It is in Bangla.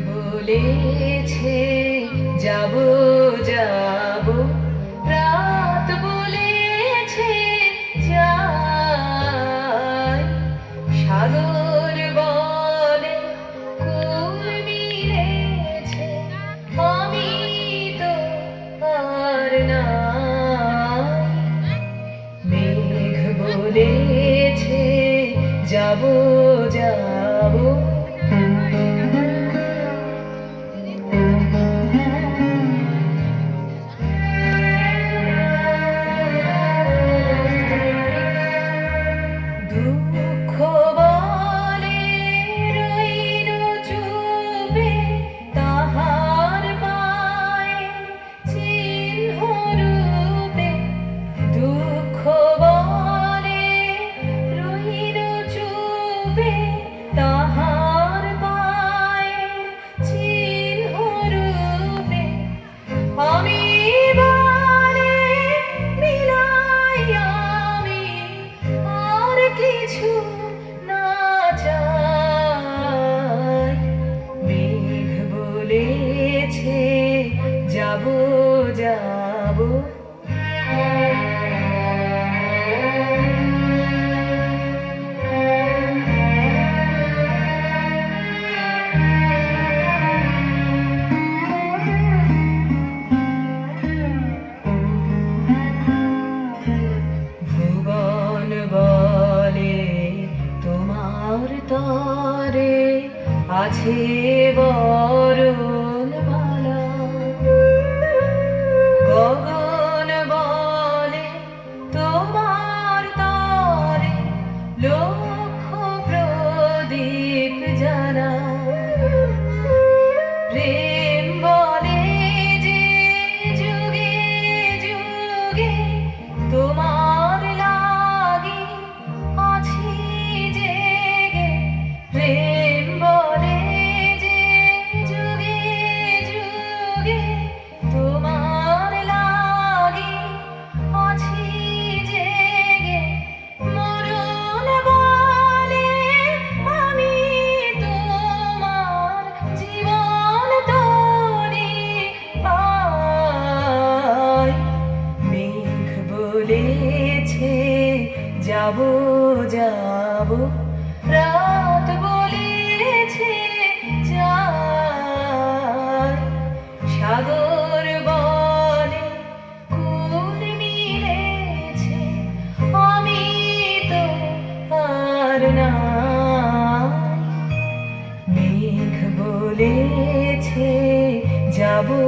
বলেছে যাবো যাবো, রাত বলেছে যাই, সাগর বলে কুল মিলেছে, আমি তো আর নাই। মেঘ বলেছে যাবো যাবো, দুঃখ বলে রইল চুপে, তাহার পায়ে চিহ্ন রূপে। দুঃখ বলে রইল চুপে, তাহার পায়ে চিহ্ন রূপে। আমি বারে মিলাই আমি আর কিছু না চাই। মেঘ বলেছে যাবো যাবো, ভুবন বলে তোমার তরে আছে বরণমালা। গগন বলে তোমার তরে লক্ষ প্রদীপ জ্বালা। প্রেম বলে যে যুগে যুগে তোমার লাগি আছি জেগে। প্রেম বলে যে যুগে যুগে তোমার লাগি আছি জেগে। মরণ বলে আমি তোমার জীবন তরি পাই। মেঘ বলেছে যাবো যাবো, রাত বলেছে যাই, সাগর বলে কুল মিলেছে, আমি তো আর নাই। মেঘ বলেছে যাবো